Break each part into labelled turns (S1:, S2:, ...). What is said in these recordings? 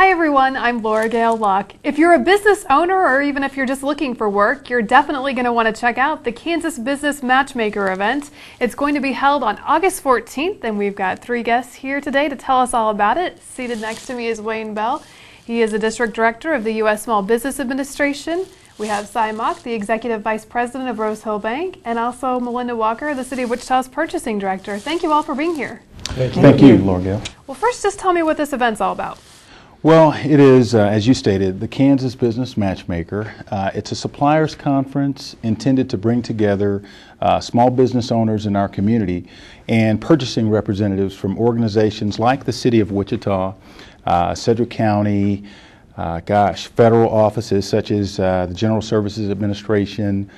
S1: Hi everyone, I'm Laura Gail Locke. If you're a business owner or even if you're just looking for work, you're definitely going to want to check out the Kansas Business Matchmaker event. It's going to be held on August 14th and we've got 3 guests here today to tell us all about it. Seated next to me is Wayne Bell. He is the District Director of the U.S. Small Business Administration. We have Cy Mock, the Executive Vice President of Rose Hill Bank, and also Melinda Walker, the City of Wichita's Purchasing Director. Thank you all for being here.
S2: Thank you, Laura Gail.
S1: Well, first just tell me what this event's all about.
S2: Well, it is, as you stated, the Kansas Business Matchmaker. It's a suppliers conference intended to bring together small business owners in our community and purchasing representatives from organizations like the City of Wichita, Sedgwick County, federal offices such as the General Services Administration,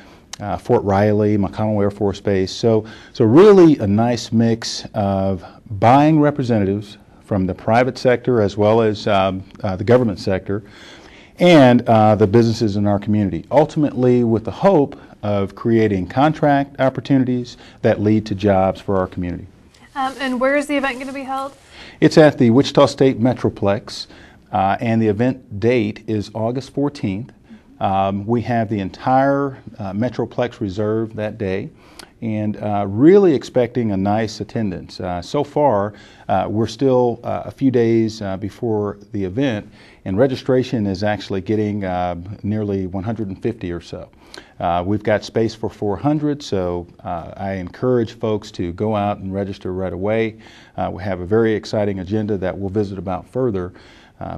S2: Fort Riley, McConnell Air Force Base. So really a nice mix of buying representatives from the private sector as well as the government sector and the businesses in our community, ultimately with the hope of creating contract opportunities that lead to jobs for our community.
S1: And where is the event going to be held?
S2: It's at the Wichita State Metroplex, and the event date is August 14th. We have the entire Metroplex reserved that day, and really expecting a nice attendance. So far, we're still a few days before the event, and registration is actually getting nearly 150 or so. We've got space for 400, so I encourage folks to go out and register right away. We have a very exciting agenda that we'll visit about further.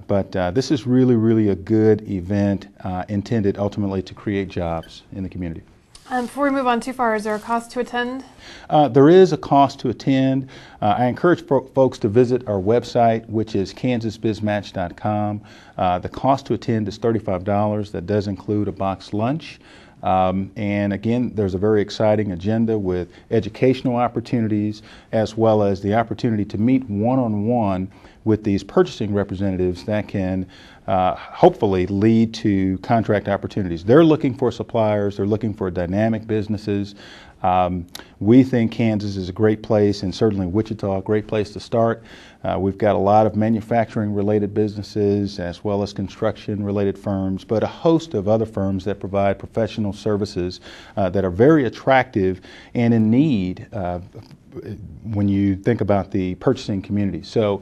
S2: But this is really a good event intended ultimately to create jobs in the community.
S1: Before we move on too far, is there a cost to attend?
S2: There is a cost to attend. I encourage folks to visit our website, which is kansasbizmatch.com. The cost to attend is $35. That does include a boxed lunch. And again, there's a very exciting agenda with educational opportunities as well as the opportunity to meet one-on-one with these purchasing representatives that can hopefully lead to contract opportunities. They're looking for suppliers, they're looking for dynamic businesses. We think Kansas is a great place, and certainly Wichita, a great place to start. We've got a lot of manufacturing related businesses as well as construction related firms, but a host of other firms that provide professional services that are very attractive and in need when you think about the purchasing community. So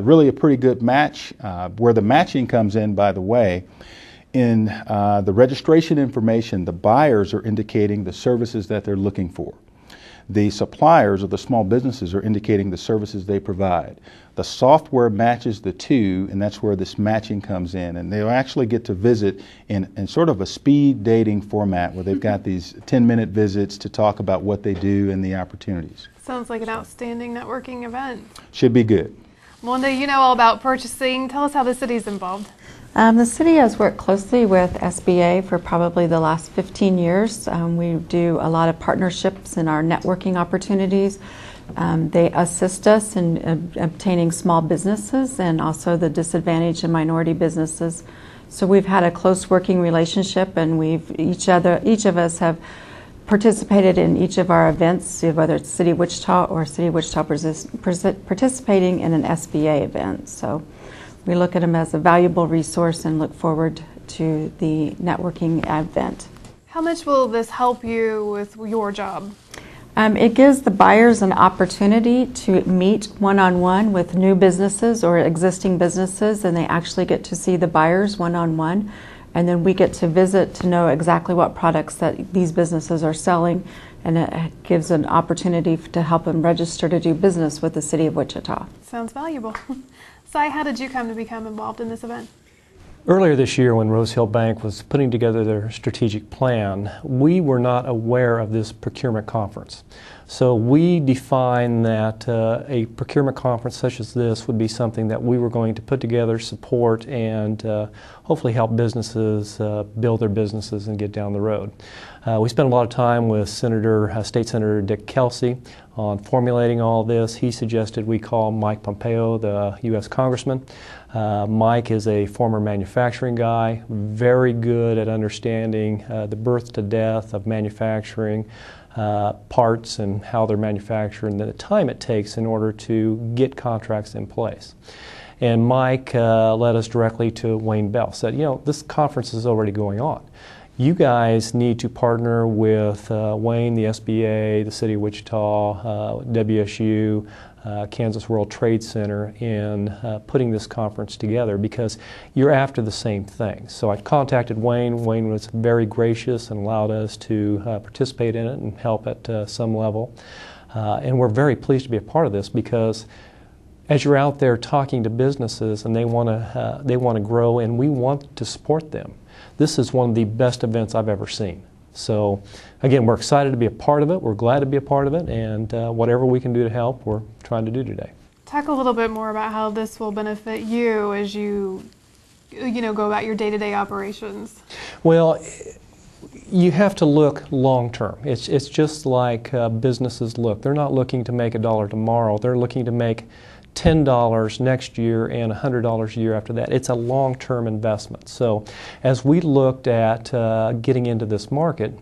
S2: really a pretty good match. Where the matching comes in, by the way, in the registration information, the buyers are indicating the services that they're looking for. The suppliers or the small businesses are indicating the services they provide. The software matches the two, and that's where this matching comes in. And they'll actually get to visit in sort of a speed dating format where they've got these 10-minute visits to talk about what they do and the opportunities.
S1: Sounds like an outstanding networking event.
S2: Should be good.
S1: Melinda, you know all about purchasing. Tell us how the city's involved.
S3: The city has worked closely with SBA for probably the last 15 years. We do a lot of partnerships in our networking opportunities. They assist us in obtaining small businesses and also the disadvantaged and minority businesses. So we've had a close working relationship, and each of us have participated in each of our events, whether it's City of Wichita or City of Wichita participating in an SBA event. So we look at them as a valuable resource and look forward to the networking event.
S1: How much will this help you with your job?
S3: It gives the buyers an opportunity to meet one-on-one with new businesses or existing businesses, and they actually get to see the buyers one-on-one. And then we get to visit to know exactly what products that these businesses are selling, and it gives an opportunity to help them register to do business with the City of Wichita.
S1: Sounds valuable. Cy, how did you come to become involved in this event?
S4: Earlier this year, when Rose Hill Bank was putting together their strategic plan, we were not aware of this procurement conference. So we defined that a procurement conference such as this would be something that we were going to put together, support, and hopefully help businesses build their businesses and get down the road. We spent a lot of time with State Senator Dick Kelsey on formulating all this. He suggested we call Mike Pompeo, the U.S. Congressman. Mike is a former manufacturing guy, very good at understanding the birth to death of manufacturing, parts and how they're manufactured and the time it takes in order to get contracts in place. And Mike led us directly to Wayne Bell, said, you know, this conference is already going on. You guys need to partner with Wayne, the SBA, the City of Wichita, WSU, Kansas World Trade Center in putting this conference together because you're after the same thing. So I contacted Wayne. Wayne was very gracious and allowed us to participate in it and help at some level. And we're very pleased to be a part of this because as you're out there talking to businesses and they want to grow and we want to support them, this is one of the best events I've ever seen. So again, we're excited to be a part of it. We're glad to be a part of it, and whatever we can do to help, we're trying to do today.
S1: Talk a little bit more about how this will benefit you as you go about your day-to-day operations.
S4: Well, you have to look long term. It's just like businesses look. They're not looking to make $1 tomorrow. They're looking to make $10 next year and $100 a year after that. It's a long-term investment. So as we looked at getting into this market,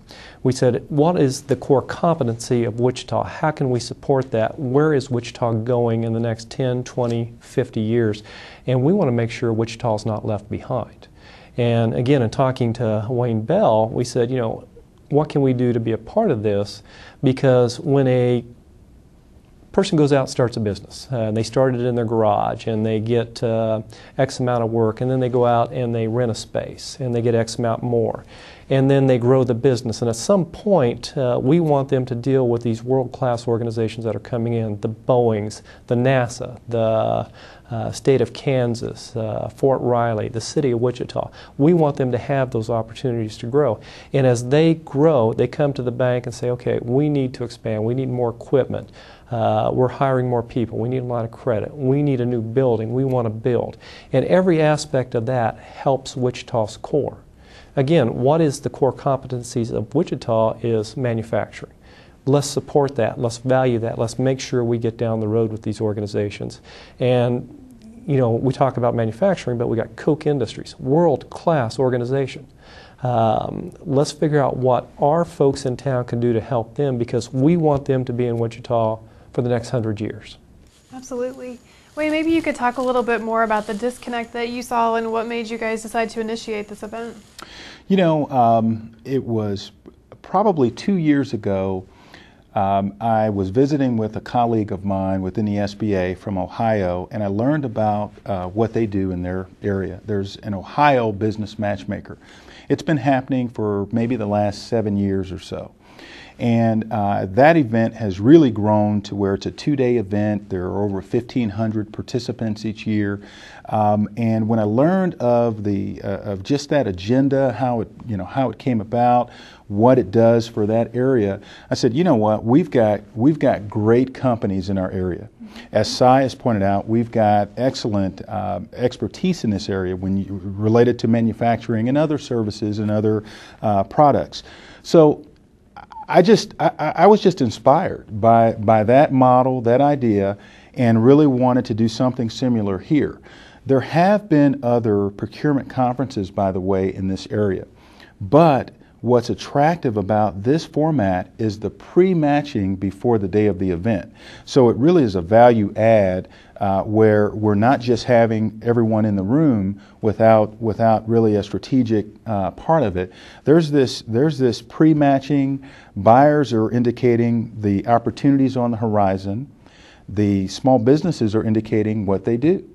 S4: we said, what is the core competency of Wichita? How can we support that? Where is Wichita going in the next 10, 20, 50 years? And we want to make sure Wichita is not left behind. And again, in talking to Wayne Bell, we said, you know, what can we do to be a part of this? Because when a person goes out and starts a business. They started it in their garage and they get X amount of work, and then they go out and they rent a space and they get X amount more. And then they grow the business. And at some point, we want them to deal with these world-class organizations that are coming in, the Boeings, the NASA, the state of Kansas, Fort Riley, the city of Wichita. We want them to have those opportunities to grow. And as they grow, they come to the bank and say, okay, we need to expand. We need more equipment. We're hiring more people. We need a lot of credit. We need a new building. We want to build. And every aspect of that helps Wichita's core. Again, what is the core competencies of Wichita is manufacturing. Let's support that. Let's value that. Let's make sure we get down the road with these organizations. And, you know, we talk about manufacturing, but we got Koch Industries, world-class organization. Let's figure out what our folks in town can do to help them because we want them to be in Wichita for the next 100 years.
S1: Absolutely. Wayne, maybe you could talk a little bit more about the disconnect that you saw and what made you guys decide to initiate this event.
S2: You know, it was probably 2 years ago. I was visiting with a colleague of mine within the SBA from Ohio, and I learned about what they do in their area. There's an Ohio business matchmaker. It's been happening for maybe the last 7 years or so. And that event has really grown to where it's a 2-day event. There are over 1,500 participants each year. And when I learned of just that agenda, how it came about, what it does for that area, I said, you know what, we've got great companies in our area. As Cy has pointed out, we've got excellent expertise in this area related to manufacturing and other services and other products. So I was just inspired by that model, that idea, and really wanted to do something similar here. There have been other procurement conferences, by the way, in this area. But what's attractive about this format is the pre-matching before the day of the event. So it really is a value add where we're not just having everyone in the room without really a strategic part of it. There's this pre-matching. Buyers are indicating the opportunities on the horizon. The small businesses are indicating what they do.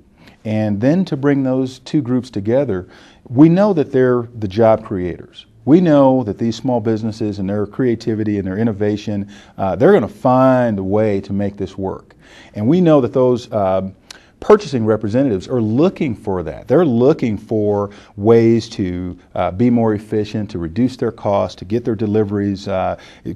S2: And then to bring those two groups together, we know that they're the job creators. We know that these small businesses and their creativity and their innovation, they're going to find a way to make this work. And we know that those purchasing representatives are looking for that. They're looking for ways to be more efficient, to reduce their costs, to get their deliveries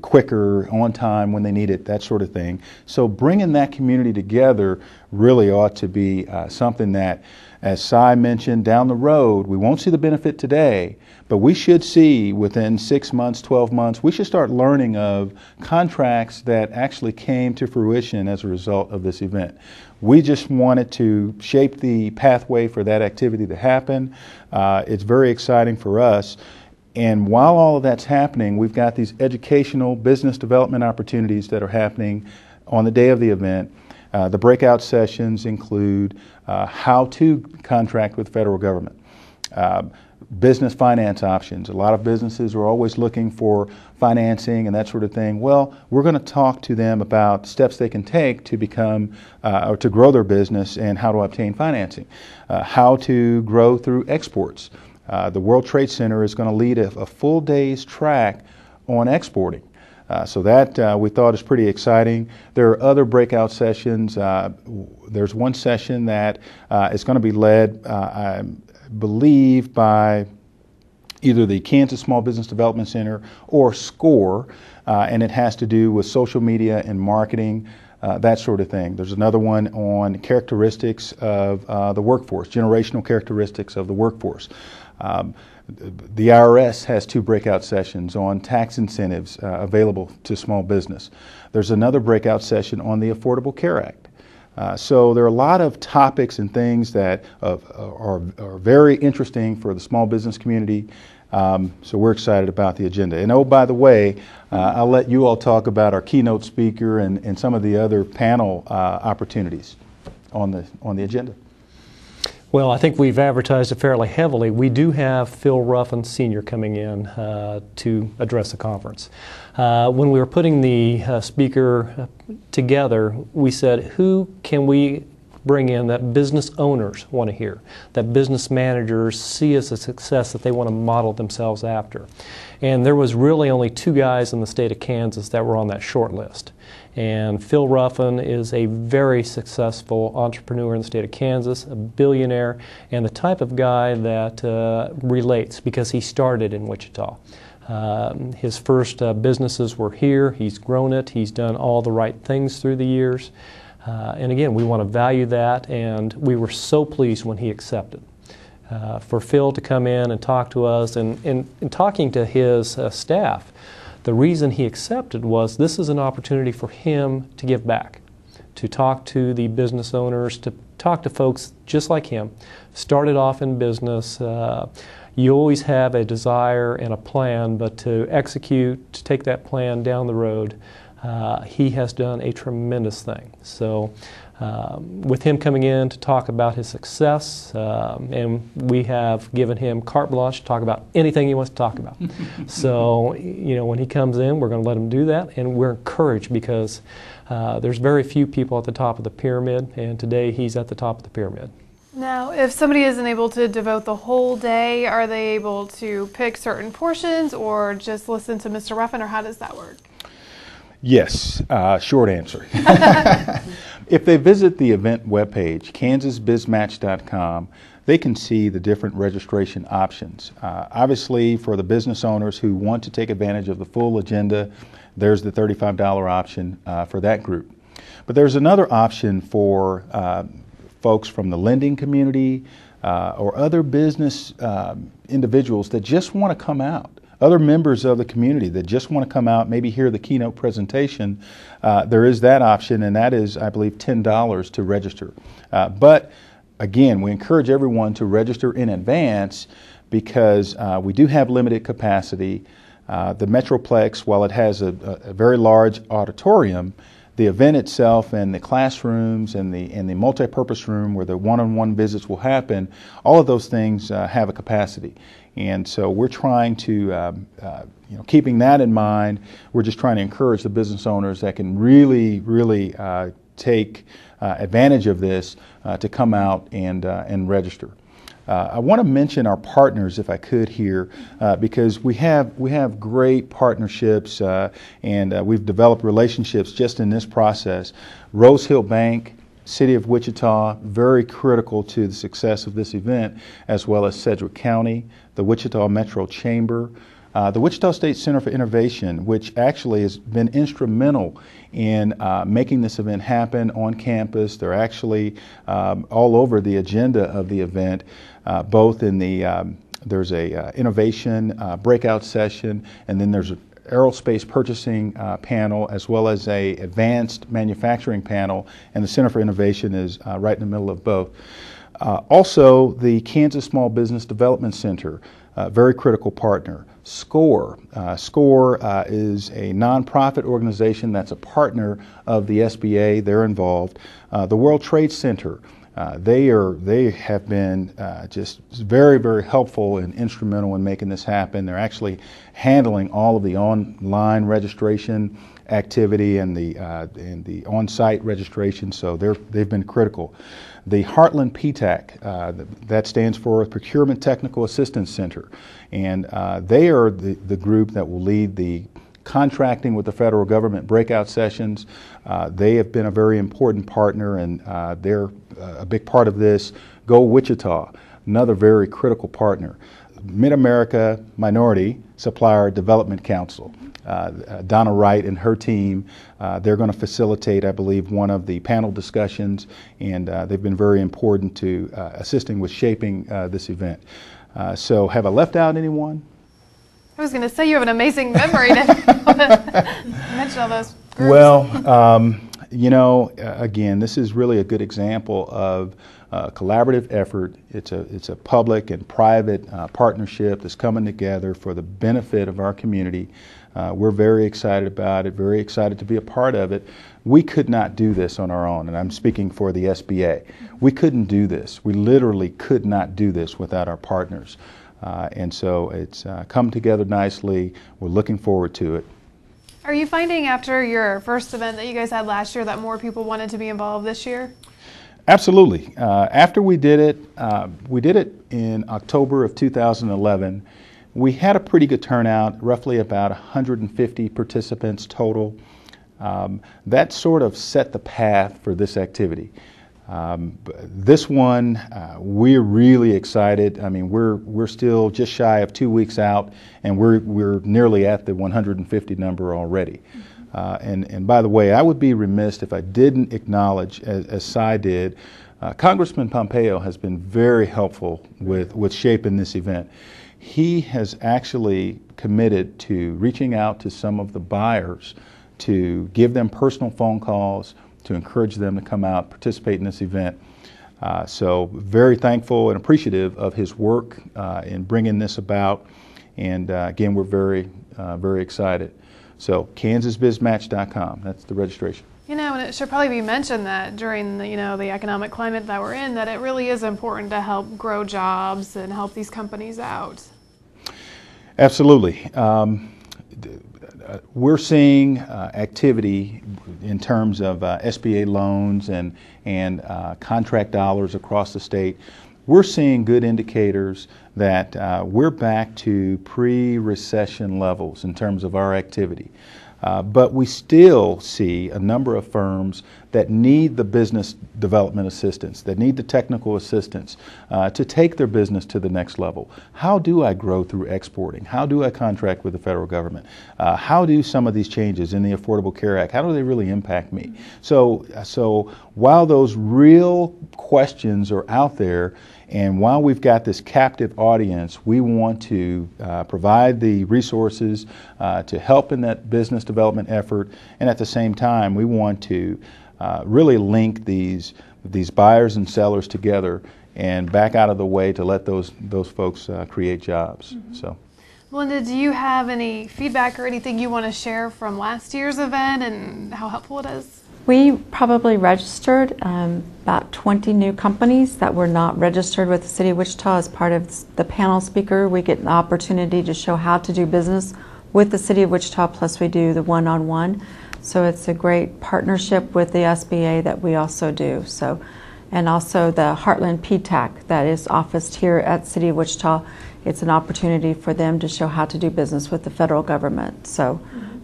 S2: quicker, on time when they need it, that sort of thing. So bringing that community together really ought to be something that, as Cy mentioned, down the road, we won't see the benefit today, but we should see within 6 months, 12 months, we should start learning of contracts that actually came to fruition as a result of this event. We just wanted to shape the pathway for that activity to happen. It's very exciting for us. And while all of that's happening, we've got these educational business development opportunities that are happening on the day of the event. The breakout sessions include how to contract with the federal government, business finance options. A lot of businesses are always looking for financing and that sort of thing. Well, we're going to talk to them about steps they can take to become or to grow their business and how to obtain financing, how to grow through exports. The World Trade Center is going to lead a full day's track on exporting. So that we thought is pretty exciting. There are other breakout sessions. There's one session that is going to be led, I believe, by either the Kansas Small Business Development Center or SCORE, and it has to do with social media and marketing, that sort of thing. There's another one on characteristics of the workforce, generational characteristics of the workforce. The IRS has 2 breakout sessions on tax incentives available to small business. There's another breakout session on the Affordable Care Act. So there are a lot of topics and things that are very interesting for the small business community. So we're excited about the agenda. And oh, by the way, I'll let you all talk about our keynote speaker and some of the other panel opportunities on the agenda.
S4: Well, I think we've advertised it fairly heavily. We do have Phil Ruffin Sr. coming in to address the conference. When we were putting the speaker together, we said, who can we bring in that business owners want to hear, that business managers see as a success that they want to model themselves after? And there was really only 2 guys in the state of Kansas that were on that short list. And Phil Ruffin is a very successful entrepreneur in the state of Kansas, a billionaire, and the type of guy that relates because he started in Wichita. His first businesses were here. He's grown it. He's done all the right things through the years. And again, we want to value that, and we were so pleased when he accepted. For Phil to come in and talk to us, and in talking to his staff, the reason he accepted was this is an opportunity for him to give back, to talk to the business owners, to talk to folks just like him. Started off in business. You always have a desire and a plan, but to execute, to take that plan down the road, he has done a tremendous thing. So with him coming in to talk about his success, and we have given him carte blanche to talk about anything he wants to talk about. So, you know, when he comes in, we're going to let him do that, and we're encouraged because there's very few people at the top of the pyramid, and today he's at the top of the pyramid.
S1: Now, if somebody isn't able to devote the whole day, are they able to pick certain portions or just listen to Mr. Ruffin, or how does that work?
S2: Yes, short answer. If they visit the event webpage, kansasbizmatch.com, they can see the different registration options. Obviously, for the business owners who want to take advantage of the full agenda, there's the $35 option for that group. But there's another option for folks from the lending community or other business individuals that just want to come out. Other members of the community that just want to come out, maybe hear the keynote presentation, there is that option, and that is, I believe, $10 to register. But again, we encourage everyone to register in advance because we do have limited capacity. The Metroplex, while it has a very large auditorium, the event itself and the classrooms and the multi-purpose room where the one-on-one visits will happen, all of those things have a capacity. And so we're trying to, keeping that in mind, we're just trying to encourage the business owners that can really take advantage of this to come out and register. I want to mention our partners, if I could, here, because we have great partnerships, and we've developed relationships just in this process. Rose Hill Bank, City of Wichita, very critical to the success of this event, as well as Sedgwick County, the Wichita Metro Chamber, the Wichita State Center for Innovation, which actually has been instrumental in making this event happen on campus. They're actually all over the agenda of the event, both in the, there's a innovation breakout session, and then there's a aerospace purchasing panel, as well as a advanced manufacturing panel, and the Center for Innovation is right in the middle of both. Also, the Kansas Small Business Development Center, very critical partner. SCORE. SCORE is a nonprofit organization that's a partner of the SBA. They're involved. The World Trade Center. They have been just very, very helpful and instrumental in making this happen. They're actually handling all of the online registration activity and the on-site registration, so they've been critical. The Heartland PTAC, that stands for Procurement Technical Assistance Center, and they are the group that will lead the contracting with the federal government breakout sessions. They have been a very important partner, and they're a big part of this. Go Wichita, another very critical partner. Mid-America Minority Supplier Development Council. Donna Wright and her team, they're going to facilitate, I believe, one of the panel discussions, and they've been very important to assisting with shaping this event. So have I left out anyone?
S1: I was going to say you have an amazing memory to mention all those groups.
S2: Well, you know, again, this is really a good example of collaborative effort. It's a public and private partnership that's coming together for the benefit of our community. We're very excited about it, very excited to be a part of it. We could not do this on our own, and I'm speaking for the SBA. We couldn't do this. We literally could not do this without our partners. And so it's come together nicely. We're looking forward to it.
S1: Are you finding after your first event that you guys had last year that more people wanted to be involved this year?
S2: Absolutely. After we did it in October of 2011. We had a pretty good turnout, roughly about 150 participants total. That sort of set the path for this activity. This one, we're really excited. I mean, we're still just shy of 2 weeks out, and we're nearly at the 150 number already. And by the way, I would be remiss if I didn't acknowledge, as Cy did, Congressman Pompeo has been very helpful with shaping this event. He has actually committed to reaching out to some of the buyers to give them personal phone calls, to encourage them to come out, participate in this event. So very thankful and appreciative of his work in bringing this about. And again, we're very excited. So kansasbizmatch.com, that's the registration.
S1: You know, and it should probably be mentioned that during the, the economic climate that we're in, that it really is important to help grow jobs and help these companies out.
S2: Absolutely. We're seeing activity in terms of SBA loans and contract dollars across the state. We're seeing good indicators that we're back to pre-recession levels in terms of our activity. But we still see a number of firms that need the business development assistance, that need the technical assistance to take their business to the next level. How do I grow through exporting? How do I contract with the federal government? How do some of these changes in the Affordable Care Act, how do they really impact me? So while those real questions are out there, and while we've got this captive audience, we want to provide the resources to help in that business development effort, and at the same time, we want to really link these buyers and sellers together and back out of the way to let those folks create jobs.
S1: Mm-hmm.
S2: So,
S1: Melinda, do you have any feedback or anything you want to share from last year's event and how helpful it is?
S3: We probably registered about 20 new companies that were not registered with the City of Wichita. As part of the panel speaker, we get an opportunity to show how to do business with the City of Wichita, plus we do the one-on-one. So it's a great partnership with the SBA that we also do. So, and also the Heartland PTAC that is officed here at City of Wichita. It's an opportunity for them to show how to do business with the federal government. So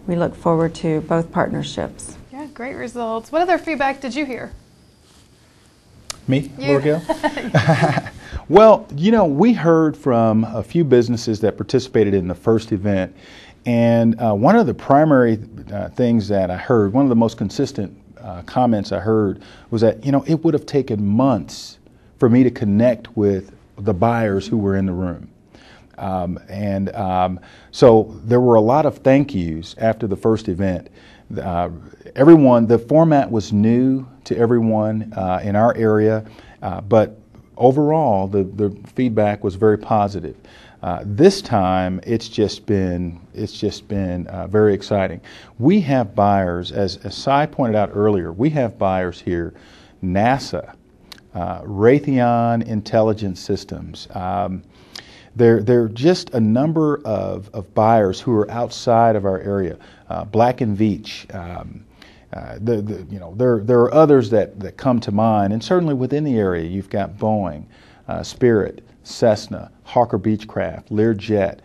S3: we look forward to both partnerships.
S1: Yeah, great results. What other feedback did you hear?
S2: me,
S1: You.
S2: Laura Gail? Well, we heard from a few businesses that participated in the first event, and one of the primary things that I heard, one of the most consistent comments I heard was that, it would have taken months for me to connect with the buyers who were in the room. So there were a lot of thank yous after the first event. The format was new to everyone in our area, but overall, the feedback was very positive. This time, it's just been very exciting. We have buyers, as Cy pointed out earlier, we have buyers here, NASA, Raytheon Intelligence Systems. There are just a number of buyers who are outside of our area. Black and Veatch. There are others that come to mind, and certainly within the area, you've got Boeing, Spirit, Cessna, Hawker Beechcraft, Learjet,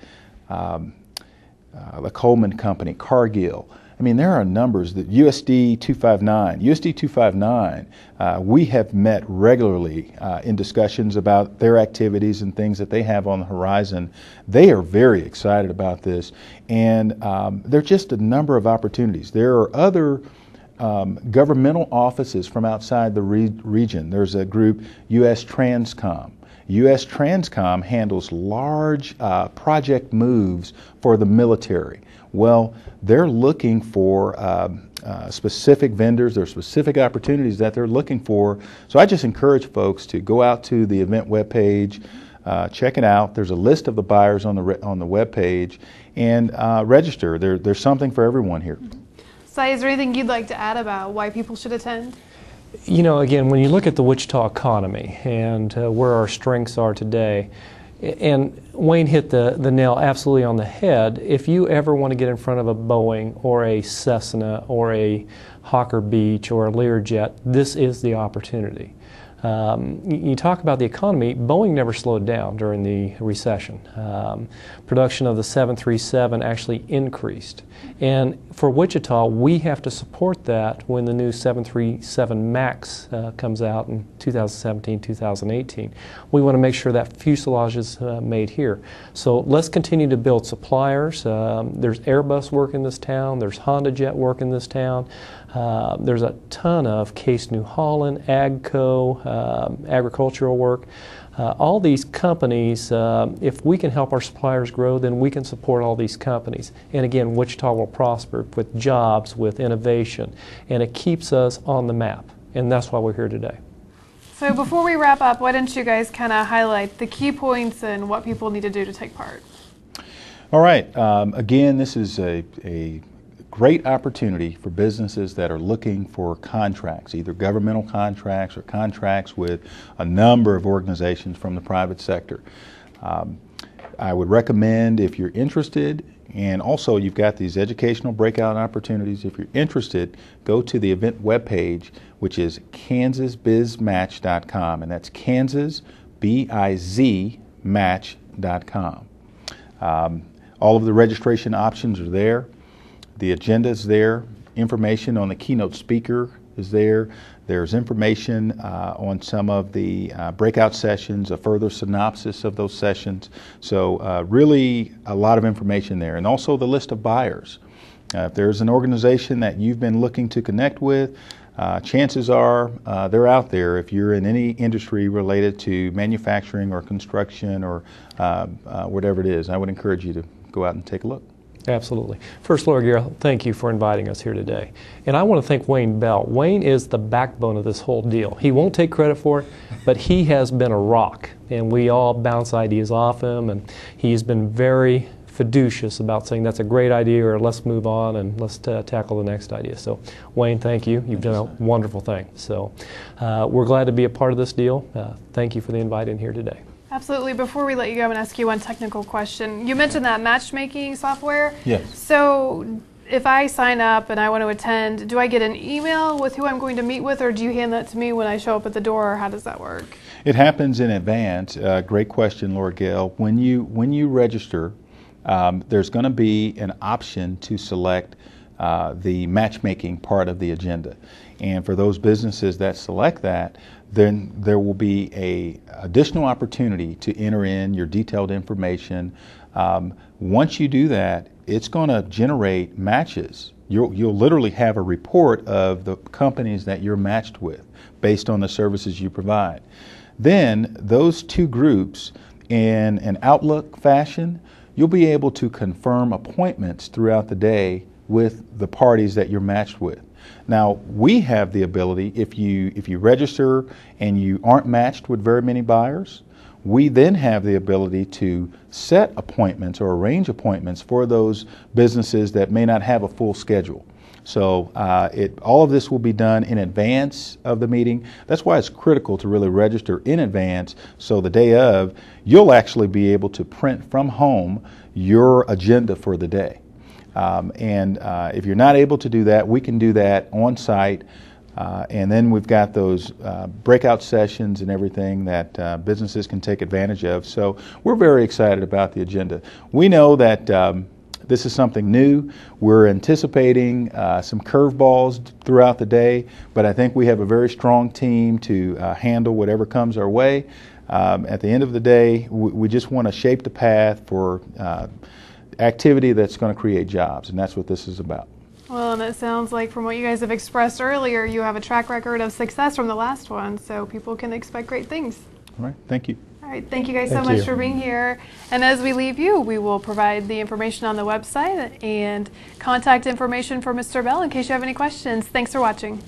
S2: the Coleman Company, Cargill. I mean, there are numbers that USD 259. USD 259, we have met regularly in discussions about their activities and things that they have on the horizon. They are very excited about this, and there are just a number of opportunities. There are other governmental offices from outside the region. There's a group, U.S. Transcom. U.S. Transcom handles large project moves for the military. Well, they're looking for specific vendors. There are specific opportunities that they're looking for. So I just encourage folks to go out to the event webpage, check it out. There's a list of the buyers on the webpage, and register. There's something for everyone here.
S1: Cy, is there anything you'd like to add about why people should attend?
S4: You know, again, when you look at the Wichita economy and where our strengths are today, and Wayne hit the nail absolutely on the head. If you ever want to get in front of a Boeing or a Cessna or a Hawker Beach or a Learjet, this is the opportunity. You talk about the economy, Boeing never slowed down during the recession. Production of the 737 actually increased. And for Wichita, we have to support that when the new 737 MAX comes out in 2017, 2018. We want to make sure that fuselage is made here. So let's continue to build suppliers. There's Airbus work in this town. There's Honda Jet work in this town. There's a ton of Case New Holland, AGCO, agricultural work. All these companies, if we can help our suppliers grow, then we can support all these companies. And again, Wichita will prosper with jobs, with innovation, and it keeps us on the map. And that's why we're here today.
S1: So before we wrap up, why don't you guys kind of highlight the key points and what people need to do to take part?
S2: All right. Again, this is a great opportunity for businesses that are looking for contracts, either governmental contracts or contracts with a number of organizations from the private sector. I would recommend, if you're interested, and also you've got these educational breakout opportunities, if you're interested, go to the event webpage, which is kansasbizmatch.com, and that's Kansas, B-I-Z, match.com. All of the registration options are there. The agenda is there. Information on the keynote speaker is there. There's information on some of the breakout sessions, a further synopsis of those sessions. So really a lot of information there. And also the list of buyers. If there's an organization that you've been looking to connect with, chances are they're out there. If you're in any industry related to manufacturing or construction or whatever it is, I would encourage you to go out and take a look.
S4: Absolutely. First, Laura Garrett, thank you for inviting us here today. And I want to thank Wayne Bell. Wayne is the backbone of this whole deal. He won't take credit for it, but he has been a rock, and we all bounce ideas off him, and he's been very fiducious about saying that's a great idea, or let's move on and let's tackle the next idea. So, Wayne, thank you. You've done a wonderful thing. So, we're glad to be a part of this deal. Thank you for the invite in here today.
S1: Absolutely. Before we let you go, I'm going to ask you one technical question. You mentioned that matchmaking software.
S2: Yes.
S1: So if I sign up and I want to attend, do I get an email with who I'm going to meet with, or do you hand that to me when I show up at the door, or how does that work?
S2: It happens in advance. Great question, Laura Gail. When you register, there's going to be an option to select the matchmaking part of the agenda. And for those businesses that select that, then there will be an additional opportunity to enter in your detailed information. Once you do that, it's going to generate matches. You'll literally have a report of the companies that you're matched with based on the services you provide. Then those two groups, in an Outlook fashion, you'll be able to confirm appointments throughout the day with the parties that you're matched with. Now, we have the ability, if you register and you aren't matched with very many buyers, we then have the ability to set appointments or arrange appointments for those businesses that may not have a full schedule. So all of this will be done in advance of the meeting. That's why it's critical to really register in advance, so the day of, you'll actually be able to print from home your agenda for the day. If you're not able to do that, we can do that on site. And then we've got those breakout sessions and everything that businesses can take advantage of. So we're very excited about the agenda. We know that this is something new. We're anticipating some curveballs throughout the day, but I think we have a very strong team to handle whatever comes our way. At the end of the day, we just want to shape the path for activity that's going to create jobs, and that's what this is about.
S1: Well, and it sounds like from what you guys have expressed earlier, you have a track record of success from the last one, so people can expect great things.
S2: All right, thank you.
S1: All right, thank you guys so
S4: Thank
S1: much
S4: you.
S1: for being here. And as we leave you, we will provide the information on the website and contact information for Mr. Bell in case you have any questions. Thanks for watching.